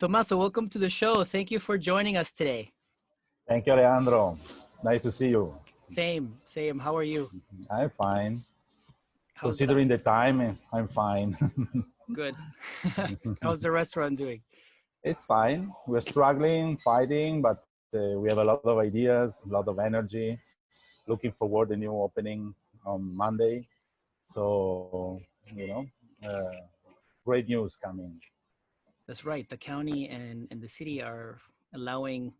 Tommaso, welcome to the show. Thank you for joining us today. Thank you, Alejandro. Nice to see you. Same. How are you? I'm fine. How's Considering the time, I'm fine. Good. How's the restaurant doing? It's fine. We're struggling, fighting, but we have a lot of ideas, a lot of energy. Looking forward to the new opening on Monday. So, you know, uh, great news coming. That's right. The county and the city are allowing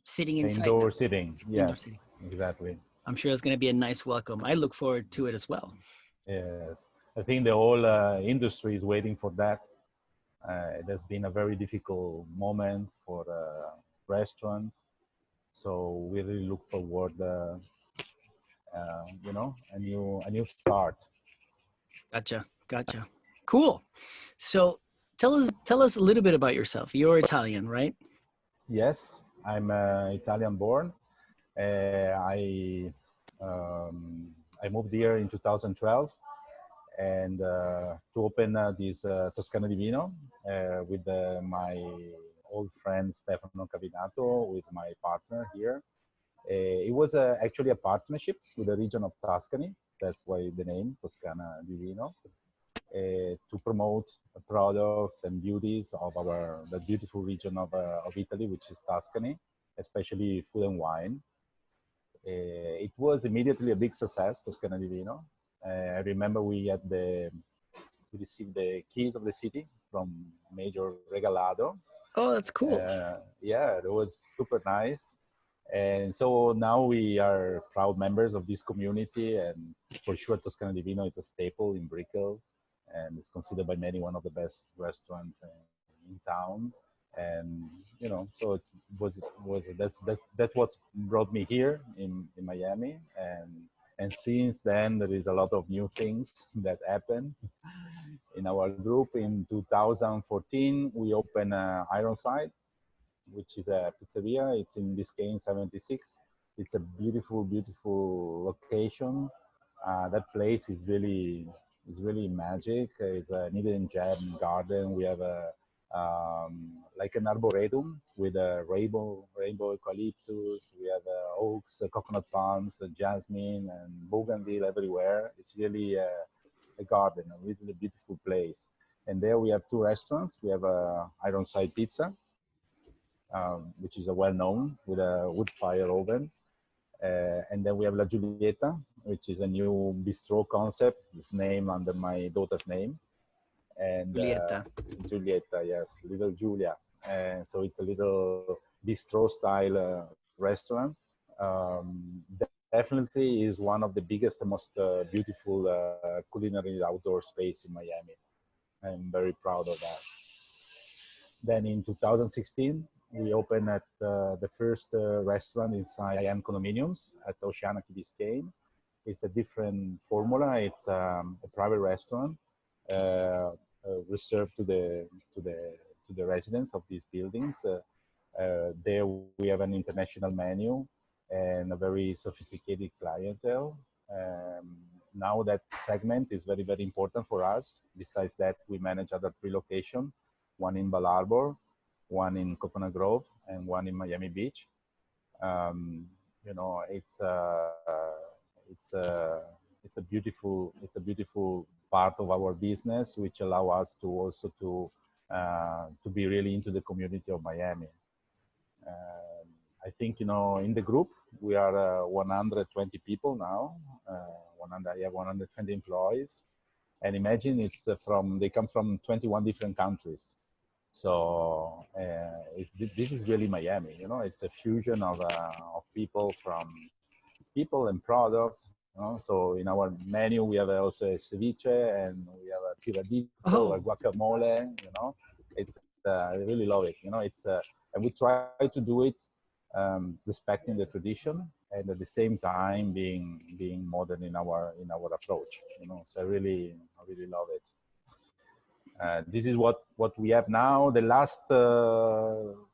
sitting inside now. Indoor sitting. Indoor Yes, sitting. exactly. I'm sure it's going to be a nice welcome. I look forward to it as well. Yes. I think the whole industry is waiting for that. It has been a very difficult moment for restaurants, so we really look forward, a new start. Gotcha. Cool. So tell us a little bit about yourself. You're Italian, right? Yes, I'm Italian born. I I moved here in 2012 and to open this Toscana Divino with my old friend Stefano Cavinato, who is my partner here. It was actually a partnership with the region of Tuscany. That's why the name Toscana Divino, to promote products and beauties of the beautiful region of Italy, which is Tuscany, especially food and wine. It was immediately a big success, Toscana Divino. I remember we received the keys of the city from Major Regalado. Oh, that's cool. Yeah, it was super nice. And so now we are proud members of this community, and for sure Toscana Divino is a staple in Brickell, and it's considered by many one of the best restaurants in town. And so that's what brought me here in Miami, and since then there is a lot of new things that happen in our group. In 2014 we opened Ironside, which is a pizzeria. It's in Biscayne 76. It's a beautiful location. That place is really magic. It's a hidden gem garden. We have a like an arboretum with a rainbow eucalyptus. We have oaks, coconut palms, jasmine, and bougainville everywhere. It's really a garden, a really beautiful place. And there we have two restaurants. We have Ironside Pizza, which is a well-known with a wood fire oven. And then we have La Giulietta, which is a new bistro concept. It's named under my daughter's name. And Giulietta, yes, little Giulia. And so it's a little bistro-style restaurant. Definitely is one of the biggest and most beautiful culinary outdoor space in Miami. I'm very proud of that. Then in 2016, we opened at the first restaurant inside IAM condominiums at Oceana Key Biscayne. It's a different formula. It's a private restaurant reserved to the residents of these buildings. There we have an international menu and a very sophisticated clientele. Now that segment is very, very important for us. Besides that, we manage other 3 locations, one in Bal Harbour, one in Coconut Grove, and one in Miami Beach. It's a beautiful part of our business, which allow us to also to be really into the community of Miami. I think in the group we are 120 people now. 120 employees, and imagine they come from 21 different countries. So this is really Miami. It's a fusion of people and products. So in our menu we have also a ceviche, and we have a tiradito or guacamole. I really love it. And we try to do it respecting the tradition, and at the same time being modern in our approach. So I really love it. This is what we have now. The last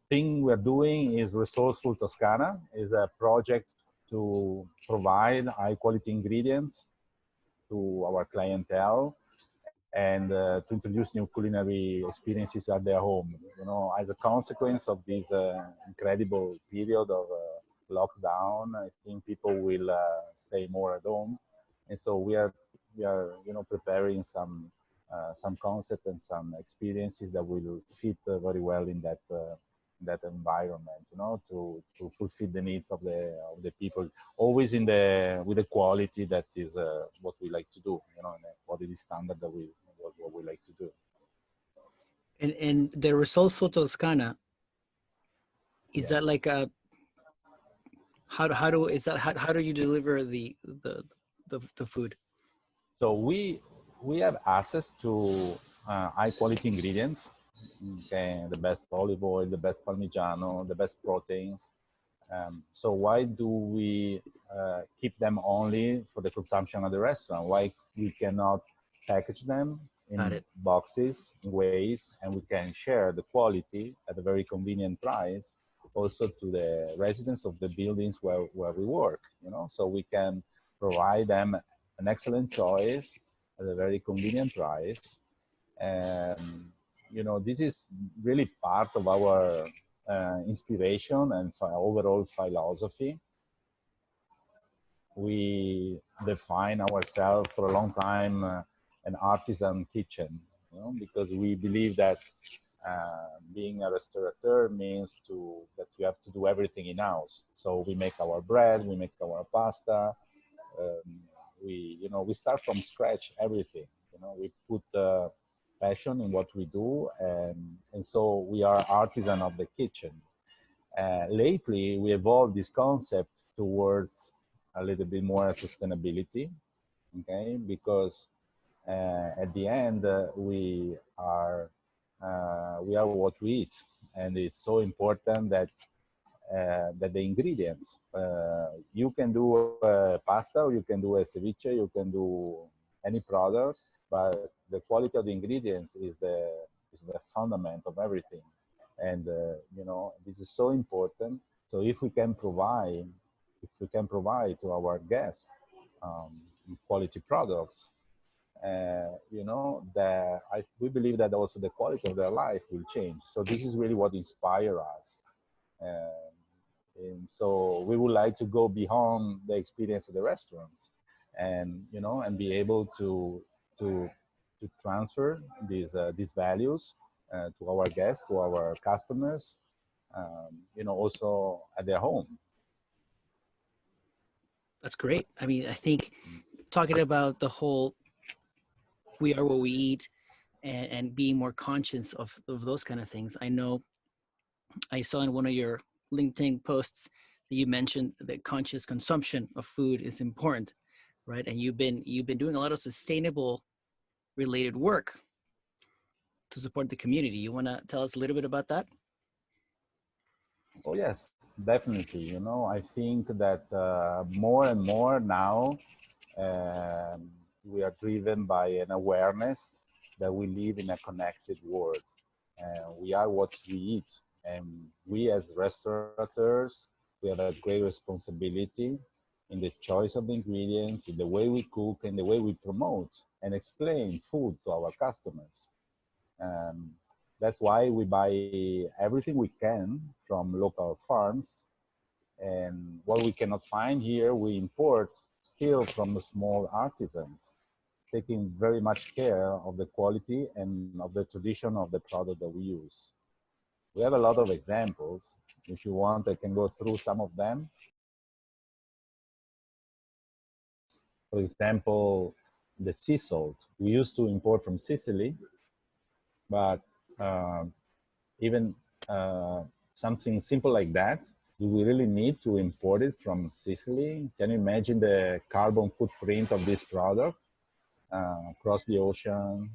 thing we're doing is Resourceful Toscana. Is a project to provide high quality ingredients to our clientele and to introduce new culinary experiences at their home. As a consequence of this incredible period of lockdown, I think people will stay more at home, and so we are preparing some concept and some experiences that will fit very well in that environment, to fulfill the needs of the people, always with the quality that is what we like to do, and the quality standard that what we like to do. And the Risolto Toscana, is Yes. that like a how do you deliver the food? So we have access to high quality ingredients. Okay, the best olive oil, the best Parmigiano, the best proteins. So why do we keep them only for the consumption at the restaurant? Why we cannot package them Got in it. boxes, in ways, and we can share the quality at a very convenient price also to the residents of the buildings where we work, so we can provide them an excellent choice at a very convenient price. And, this is really part of our inspiration and overall philosophy. We define ourselves for a long time an artisan kitchen, because we believe that being a restaurateur means that you have to do everything in house. So we make our bread, we make our pasta, we start from scratch everything. We put passion in what we do, and so we are artisan of the kitchen. Lately, we evolved this concept towards a little bit more sustainability, okay? Because at the end, we are what we eat, and it's so important that the ingredients, you can do pasta, or you can do a ceviche, you can do any product, but the quality of the ingredients is the fundament of everything. And this is so important. So if we can provide to our guests quality products, we believe that also the quality of their life will change. So this is really what inspires us. And so we would like to go beyond the experience of the restaurants, and be able to transfer these values to our guests, to our customers, also at their home. That's great. I mean, I think talking about the whole we are what we eat, and being more conscious of those kind of things. I know I saw in one of your LinkedIn posts that you mentioned that conscious consumption of food is important, right? And you've been doing a lot of sustainable related work to support the community. You want to tell us a little bit about that? Oh yes, definitely. I think that more and more now we are driven by an awareness that we live in a connected world. We are what we eat, and we as restaurateurs, we have a great responsibility in the choice of the ingredients, in the way we cook, and the way we promote and explain food to our customers. That's why we buy everything we can from local farms, and what we cannot find here, we import still from the small artisans, taking very much care of the quality and of the tradition of the product that we use. We have a lot of examples. If you want, I can go through some of them. For example, the sea salt. We used to import from Sicily, but even something simple like that, do we really need to import it from Sicily? Can you imagine the carbon footprint of this product across the ocean?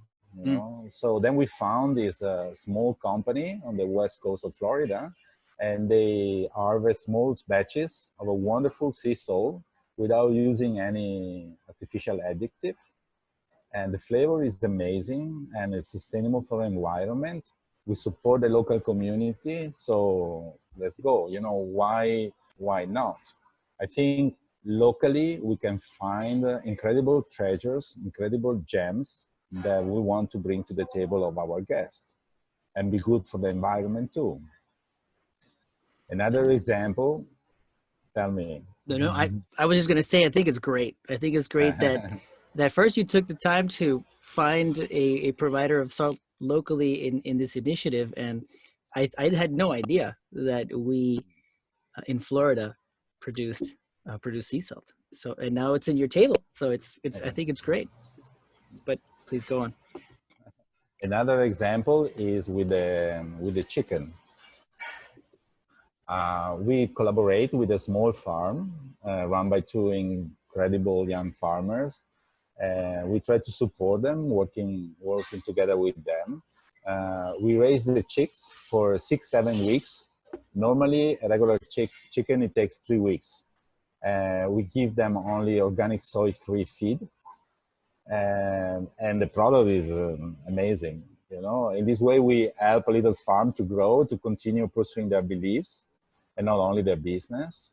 So then we found this small company on the west coast of Florida, and they harvest small batches of a wonderful sea salt without using any artificial additive. And the flavor is amazing, and it's sustainable for the environment. We support the local community, so let's go. Why not? I think locally we can find incredible treasures, incredible gems that we want to bring to the table of our guests and be good for the environment too. Another example, tell me. No, I was just gonna say I think it's great. I think it's great that first you took the time to find a provider of salt locally in this initiative, and I had no idea that we in Florida produced sea salt. So and now it's in your table. So it's I think it's great. But please go on. Another example is with the chicken. We collaborate with a small farm run by two incredible young farmers. We try to support them, working together with them. We raise the chicks for 6-7 weeks. Normally, a regular chicken, it takes 3 weeks. We give them only organic soy-free feed. And the product is amazing. You know, in this way, we help a little farm to grow, to continue pursuing their beliefs, and not only their business.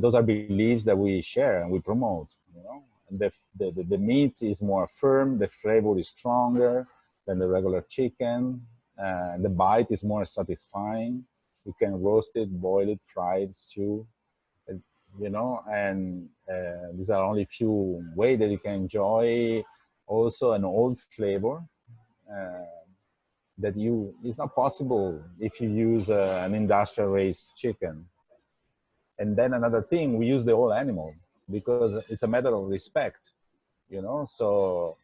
Those are beliefs that we share and we promote. You know, and the meat is more firm, the flavor is stronger than the regular chicken. The bite is more satisfying. You can roast it, boil it, fry it, stew. You know, and these are only a few ways that you can enjoy also an old flavor that it's not possible if you use an industrial raised chicken. And then another thing, we use the whole animal because it's a matter of respect, you know. So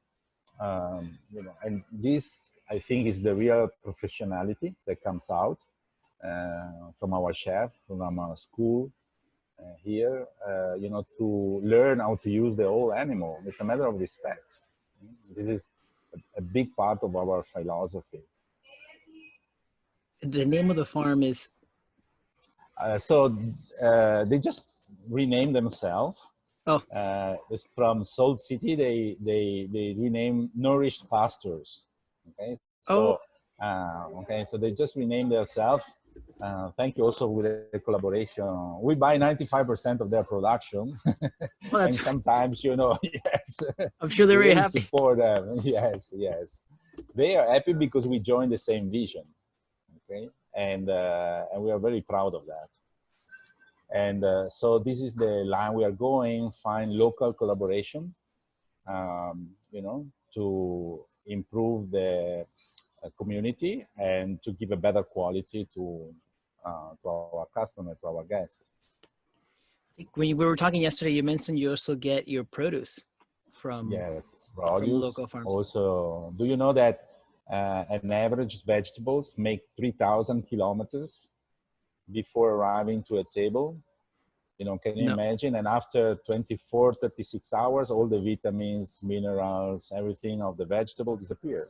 you know, and this I think is the real professionality that comes out from our chef, from our school here, you know, to learn how to use the whole animal. It's a matter of respect. This is a big part of our philosophy. The name of the farm is. So they just renamed themselves. Oh, it's from Salt City. They renamed Nourished Pastures. Okay, so okay, so they just renamed themselves. Thank you also with the collaboration. We buy 95% of their production. well, And sometimes, you know, yes. I'm sure they're very really happy. support them. Yes, yes. They are happy because we join the same vision. Okay, and we are very proud of that. And so this is the line we are going, find local collaboration, you know, to improve the community and to give a better quality to our customers, to our guests. I think when we were talking yesterday, you mentioned you also get your produce from produce. Local farms. Also, do you know that an average vegetables make 3,000 kilometers before arriving to a table? You know, can you imagine? And after 24, 36 hours, all the vitamins, minerals, everything of the vegetable disappear.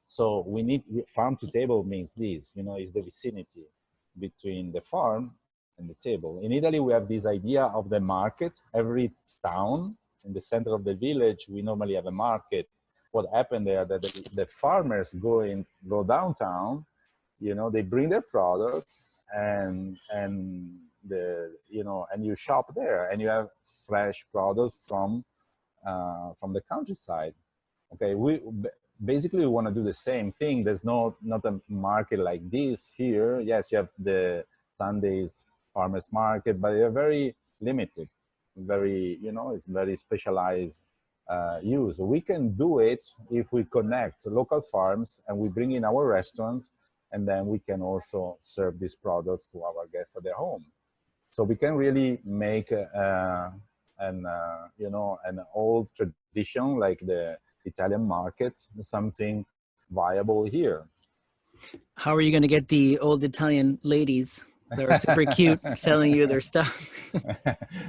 So we need farm to table means this, you know, is the vicinity between the farm and the table. In Italy, we have this idea of the market. Every town in the center of the village, we normally have a market. What happened there that the farmers go downtown, you know, they bring their products and you know, and you shop there and you have fresh products from the countryside. Okay, we basically want to do the same thing. There's not a market like this here. Yes, you have the Sundays farmers market, but they're very limited, very, you know, it's very specialized use. We can do it if we connect local farms and we bring in our restaurants, and then we can also serve these products to our guests at their home. So we can really make you know, an old tradition like the Italian market something viable here. How are you going to get the old Italian ladies that are super cute selling you their stuff?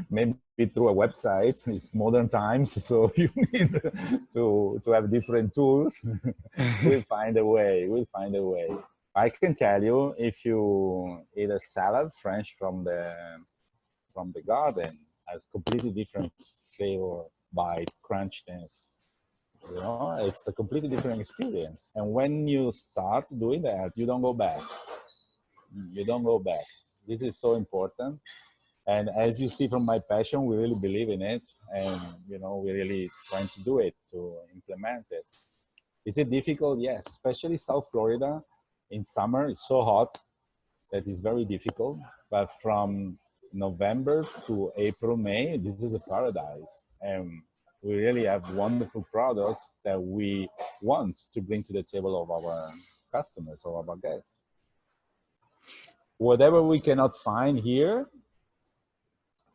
Maybe through a website. It's modern times, so you need to have different tools. We'll find a way. We'll find a way. I can tell you, if you eat a salad fresh from the garden, has completely different flavor, bite, crunchiness. You know, it's a completely different experience. And when you start doing that, you don't go back. You don't go back. This is so important. And as you see from my passion, we really believe in it. And, you know, we're really trying to do it, to implement it. Is it difficult? Yes, especially South Florida in summer. It's so hot that it's very difficult. But from November to April, May, this is a paradise. And we really have wonderful products that we want to bring to the table of our customers or of our guests. Whatever we cannot find here,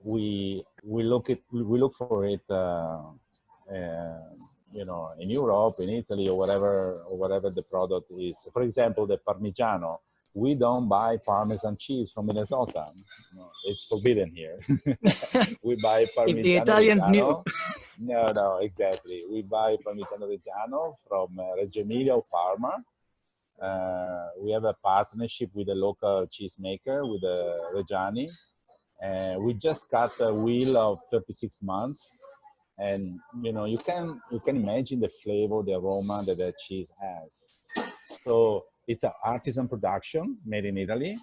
we look for it, you know, in Europe, in Italy, or whatever the product is. For example, the Parmigiano. We don't buy Parmesan cheese from Minnesota. No, it's forbidden here. We buy If the Parmigiano Italians knew. Reggiano. No, exactly. We buy Parmigiano Reggiano from Reggio Emilia or Parma. We have a partnership with a local cheesemaker, with Reggiani. We just cut a wheel of 36 months, and you know you can imagine the flavor, the aroma that the cheese has. So it's an artisan production made in Italy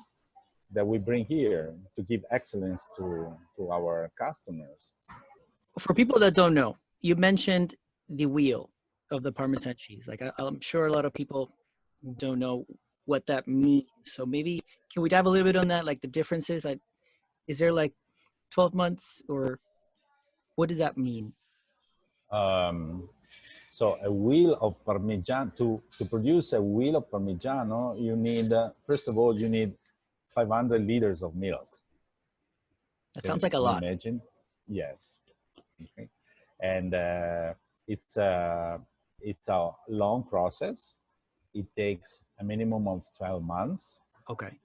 that we bring here to give excellence to our customers. For people that don't know, you mentioned the wheel of the Parmesan cheese. Like I'm sure a lot of people don't know what that means. So maybe can we dive a little bit on that, like the differences? Is there like 12 months or what does that mean? So a wheel of Parmigiano, to produce a wheel of Parmigiano, you need, first of all, you need 500 liters of milk. That sounds like a lot. Imagine? Yes. Okay. And it's a long process. It takes a minimum of 12 months. Okay.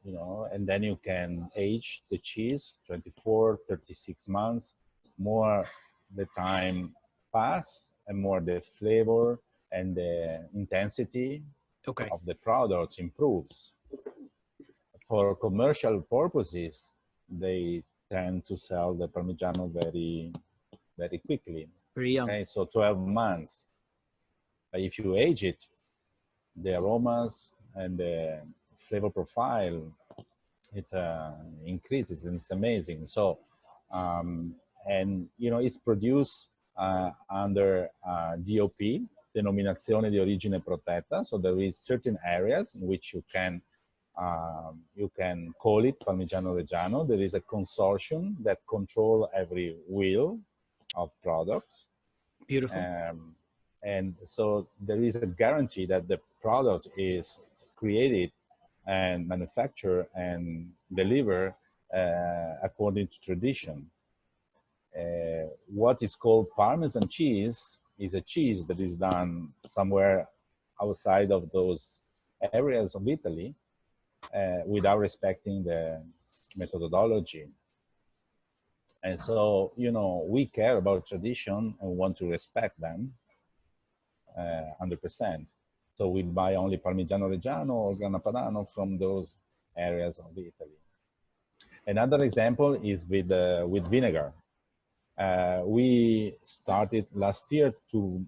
You know, and then you can age the cheese 24, 36 months. More the time pass and more the flavor and the intensity of the product improves. For commercial purposes, they tend to sell the Parmigiano very, very quickly. Pretty young. Okay, so 12 months. But if you age it, the aromas and the flavor profile, it increases, and it's amazing. So, and you know, it's produced under DOP, Denominazione di Origine Protetta. So there is certain areas in which you can call it Parmigiano Reggiano. There is a consortium that control every wheel of products. Beautiful. And so there is a guarantee that the product is created and manufactured and delivered according to tradition. What is called Parmesan cheese is a cheese that is done somewhere outside of those areas of Italy without respecting the methodology. And so, you know, we care about tradition and want to respect them 100%. So we buy only Parmigiano Reggiano or Grana Padano from those areas of Italy. Another example is with vinegar. We started last year to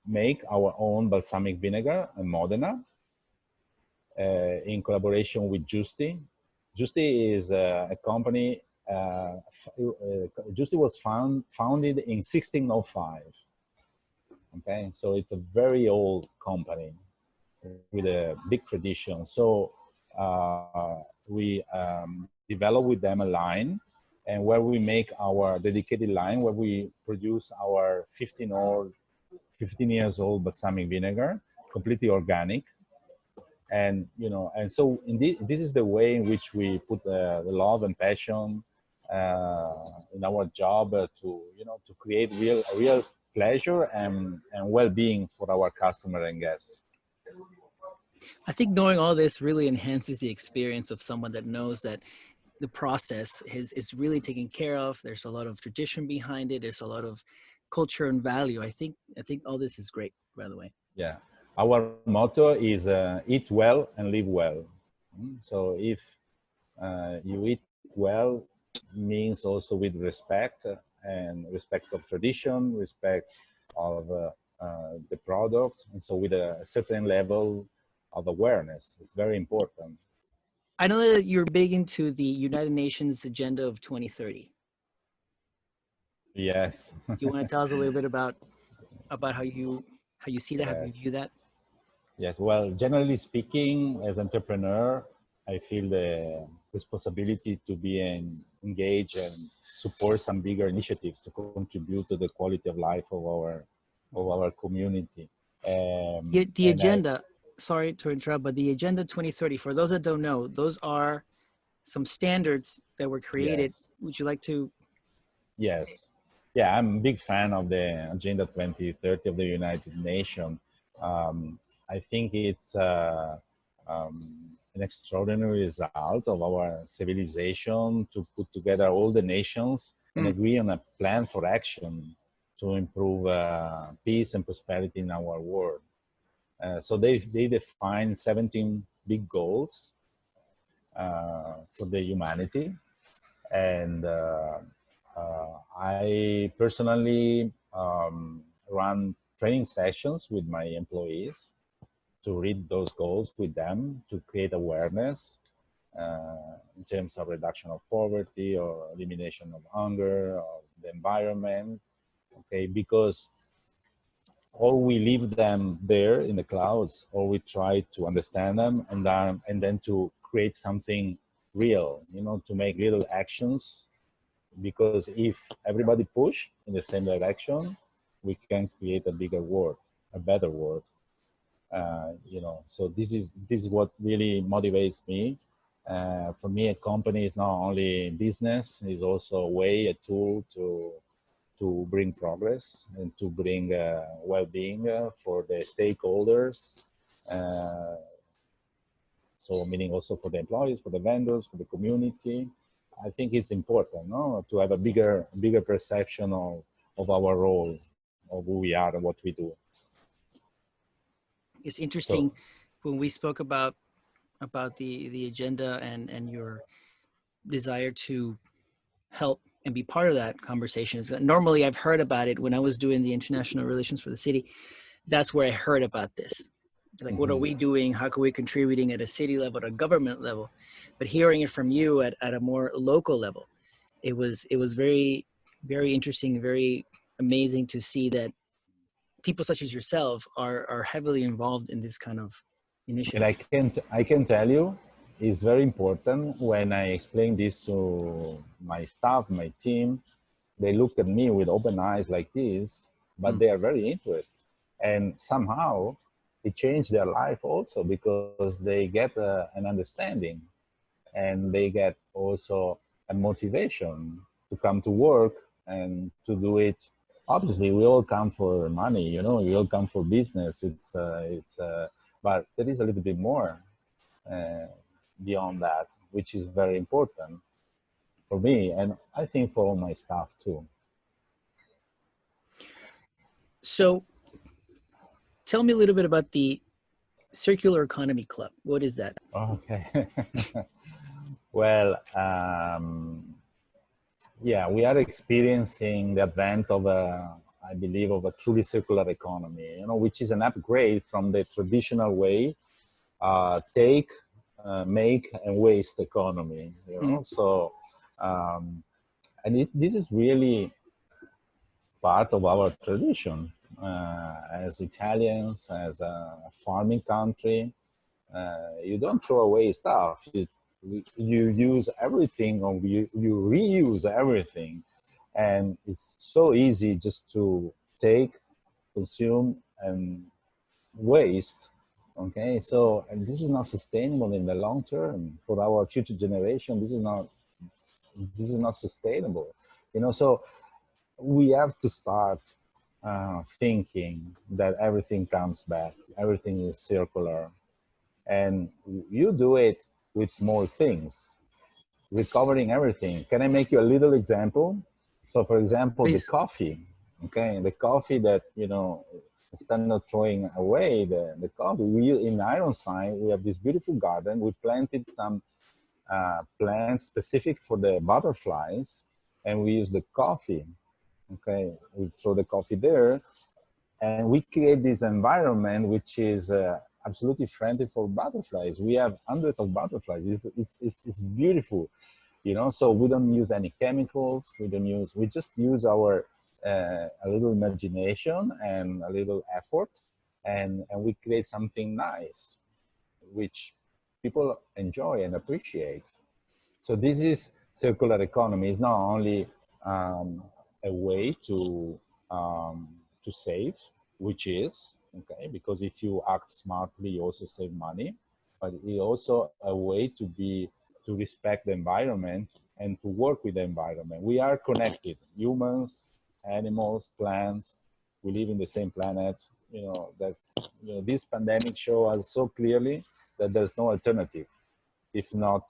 make our own balsamic vinegar in Modena in collaboration with Giusti. Giusti is a company. Giusti was founded in 1605. Okay, so it's a very old company with a big tradition. So we developed with them a line, and where we make our dedicated line, where we produce our 15 years old balsamic vinegar, completely organic. And you know, and so indeed, this is the way in which we put the love and passion in our job to create real pleasure and well-being for our customer and guests. I think knowing all this really enhances the experience of someone that knows that the process is really taken care of. There's a lot of tradition behind it. There's a lot of culture and value. I think all this is great, by the way. Yeah. Our motto is eat well and live well. So if you eat well, means also with respect and respect of tradition, respect of the product, and so with a certain level of awareness. It's very important. I know that you're big into the United Nations Agenda of 2030. Yes. Do you want to tell us a little bit about how you see that, how you Yes. view that? Yes. Well, generally speaking, as entrepreneur, I feel the responsibility to be engaged and support some bigger initiatives to contribute to the quality of life of our community. The And I agenda, sorry to interrupt, but the Agenda 2030, for those that don't know, those are some standards that were created. yes. Would you like to say? Yes. Yeah, I'm a big fan of the Agenda 2030 of the United Nations. I think it's um, an extraordinary result of our civilization to put together all the nations and Mm. agree on a plan for action to improve peace and prosperity in our world. So they define 17 big goals for the humanity, and I personally run training sessions with my employees to read those goals with them to create awareness in terms of reduction of poverty or elimination of hunger or the environment. Okay, because or we leave them there in the clouds, or we try to understand them and then to create something real, you know, to make little actions, because if everybody push in the same direction, we can create a bigger world, a better world. You know, so this is what really motivates me. For me, a company is not only business; it's also a way, a tool to bring progress and to bring well-being for the stakeholders. Uh, so meaning also for the employees, for the vendors, for the community. I think it's important, no, to have a bigger perception of our role, of who we are and what we do. It's So interesting when we spoke about the agenda and your desire to help and be part of that conversation. Normally, I've heard about it when I was doing the international relations for the city. That's where I heard about this. Like, what are we doing? How can we contributing at a city level, at a government level? But hearing it from you at a more local level, it was very, very interesting, very amazing to see that people such as yourself are heavily involved in this kind of and initiatives. I can tell you, it's very important when I explain this to my staff, my team. They look at me with open eyes like this, but Mm. they are very interested, and somehow it changed their life also because they get an understanding, and they get also a motivation to come to work and to do it. Obviously, we all come for money, you know, we all come for business. But there is a little bit more uh, beyond that, which is very important for me, and I think for all my staff too. So tell me a little bit about the Circular Economy Club. What is that? Okay. Well, yeah, we are experiencing the advent of I believe, of a truly circular economy, you know, which is an upgrade from the traditional way, take, make, and waste economy, you Mm. know. So, um, and this is really part of our tradition as Italians, as a farming country. You don't throw away stuff. You use everything, or you reuse everything, and it's so easy just to take, consume, and waste. Okay, so and this is not sustainable in the long term for our future generation. This is not sustainable. You know, so we have to start thinking that everything comes back, everything is circular, and you do it with small things, recovering everything. Can I make you a little example? So, for example, the Please. coffee. Okay, the coffee that, you know, instead of throwing away the coffee, we in Ironside we have this beautiful garden. We planted some plants specific for the butterflies, and we use the coffee. Okay, we throw the coffee there, and we create this environment which is absolutely friendly for butterflies. We have hundreds of butterflies. It's beautiful, you know. So we don't use any chemicals. We just use our a little imagination and a little effort, and we create something nice, which people enjoy and appreciate. So this is circular economy. It's not only a way to save, which is okay, because if you act smartly, you also save money. But it's also a way to respect the environment and to work with the environment. We are connected, humans, animals, plants. We live in the same planet. This pandemic shows us so clearly that there's no alternative if not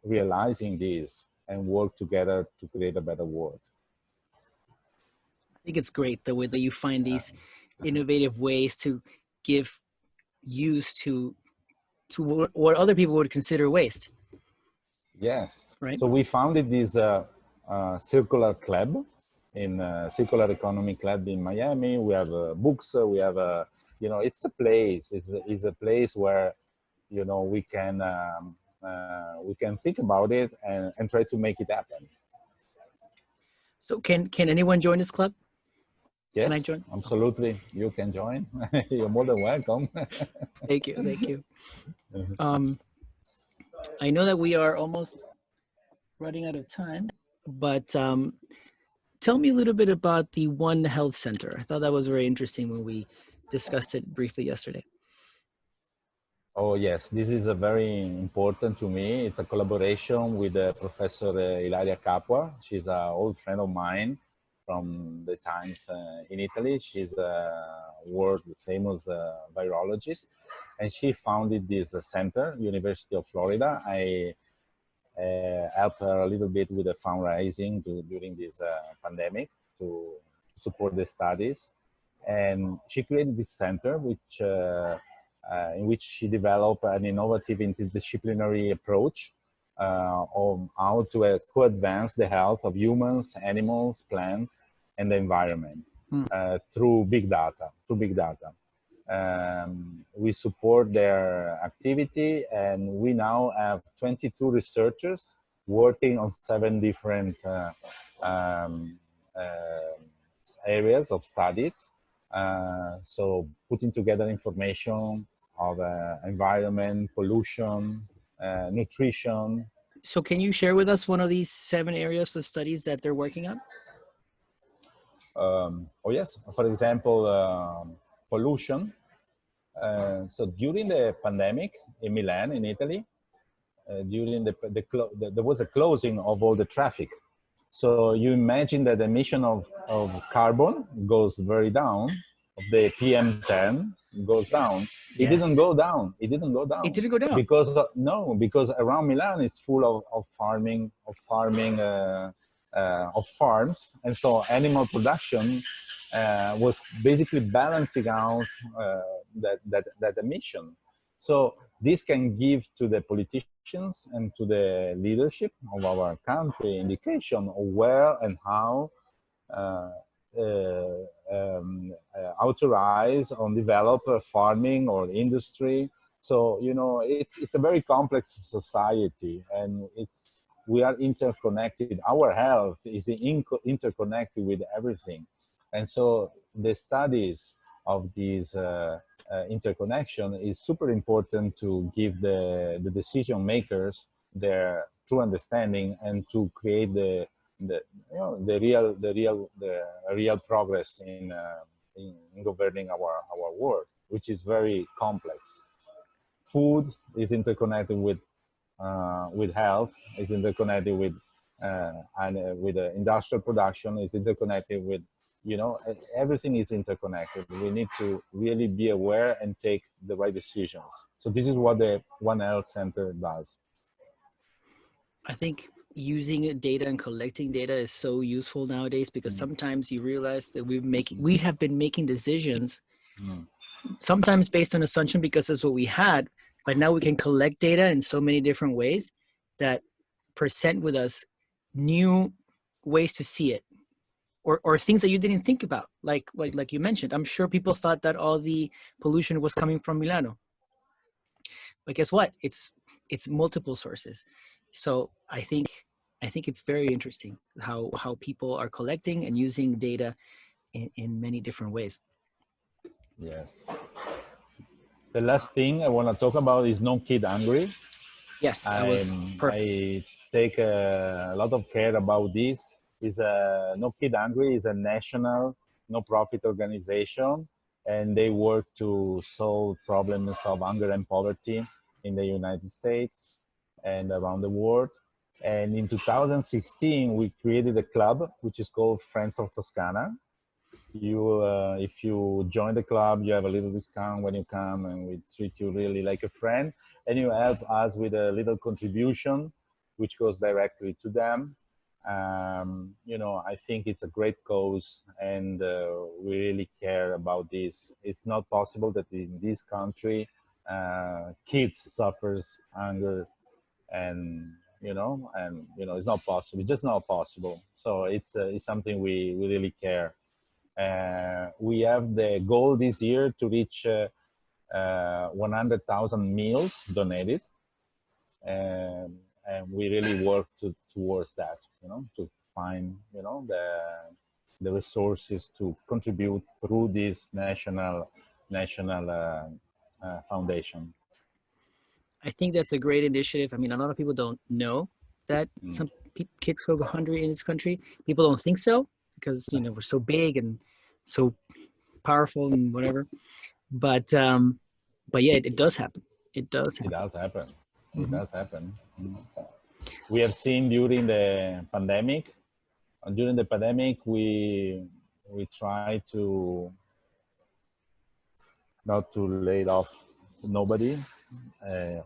realizing this and work together to create a better world. I think it's great the way that you find these innovative ways to give use to what other people would consider waste. Yes. Right. So we founded this circular club in circular economy club in Miami. We have books. We have it's a place. It's a place where we can think about it and try to make it happen. So can anyone join this club? Yes, can I join? Absolutely. You can join. You're more than welcome. Thank you. Thank you. I know that we are almost running out of time, but tell me a little bit about the One Health Center. I thought that was very interesting when we discussed it briefly yesterday. Oh yes, this is a very important to me. It's a collaboration with Professor Ilaria Capua. She's an old friend of mine from the times in Italy. She's a world famous virologist, and she founded this center, University of Florida. I helped her a little bit with the fundraising during this pandemic to support the studies, and she created this center, which in which she developed an innovative interdisciplinary approach on how to advance the health of humans, animals, plants, and the environment through big data. We support their activity, and we now have 22 researchers working on 7 different areas of studies. So putting together information of environment, pollution, nutrition. So can you share with us one of these 7 areas of studies that they're working on? Oh yes, for example, pollution. So during the pandemic in Milan, in Italy, during there was a closing of all the traffic. So you imagine that the emission of carbon goes very down, the PM10 goes down. It didn't go down. It didn't go down. It didn't go down. Because around Milan is full of farms, and so animal production was basically balancing out that emission. So this can give to the politicians and to the leadership of our country indication of where and how authorize or develop farming or industry. So it's a very complex society, and we are interconnected. Our health is interconnected with everything, and so the studies of these interconnection is super important to give the decision makers their true understanding and to create the real progress in governing our world, which is very complex. Food is interconnected with health, is interconnected with industrial production, is interconnected with everything is interconnected. We need to really be aware and take the right decisions. So this is what the One Health Center does. I think using data and collecting data is so useful nowadays, because sometimes you realize that we have been making decisions sometimes based on assumption because that's what we had, but now we can collect data in so many different ways that present with us new ways to see it, or things that you didn't think about, like you mentioned. I'm sure people thought that all the pollution was coming from Milano, but guess what? It's multiple sources. So I think it's very interesting how people are collecting and using data in many different ways. Yes. The last thing I want to talk about is no kid hungry. Yes, I was perfect. I take a lot of care about this. Is a No Kid Hungry is a national no-profit organization, and they work to solve problems of hunger and poverty in the United States and around the world. And in 2016, we created a club which is called Friends of Toscana. If you join the club, you have a little discount when you come, and we treat you really like a friend. And you help us with a little contribution, which goes directly to them. I think it's a great cause, and we really care about this. It's not possible that in this country, kids suffers hunger, and it's not possible. It's just not possible. So it's something we really care. We have the goal this year to reach 100,000 meals donated, and we really work towards that. To find the resources to contribute through this national foundation. I think that's a great initiative. I mean, a lot of people don't know that some kids go hungry in this country. People don't think so because we're so big and so powerful and whatever. But yeah, it does happen. It does It happen. does happen. It Mm-hmm. does happen. We have seen during the pandemic. During the pandemic, we try to not to lay off nobody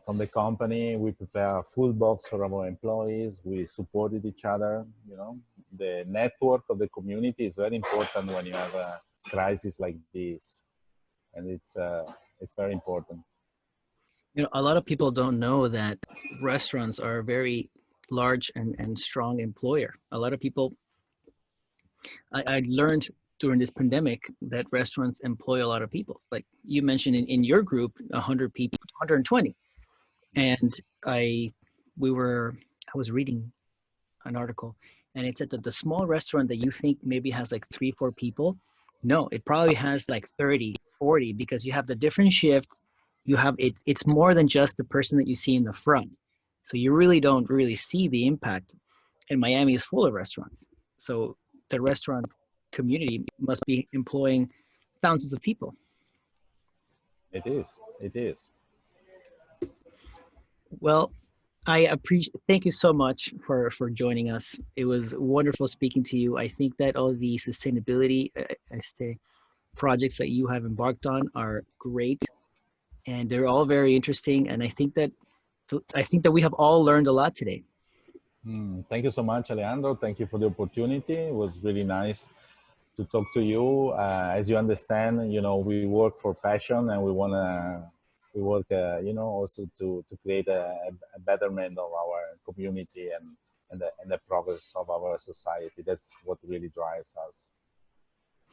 from the company. We prepare a full box for our employees. We supported each other. The network of the community is very important when you have a crisis like this, and it's very important. A lot of people don't know that restaurants are a very large and strong employer. A lot of people, I learned during this pandemic that restaurants employ a lot of people. Like you mentioned in your group, 100 people, 120. And I, I was reading an article and it said that the small restaurant that you think maybe has like 3 4 people, no, it probably has like 30 40 because you have the different shifts. You have it's more than just the person that you see in the front, so you really don't really see the impact. And Miami is full of restaurants, so the restaurant community must be employing thousands of people. It is. It is. Well, I appreciate. Thank you so much for joining us. It was wonderful speaking to you. I think that all the sustainability projects that you have embarked on are great, and they're all very interesting. And I think that we have all learned a lot today. Thank you so much, Alejandro. Thank you for the opportunity. It was really nice to talk to you. As you understand, we work for passion, and we work, also to create a betterment of our community and the progress of our society. That's what really drives us.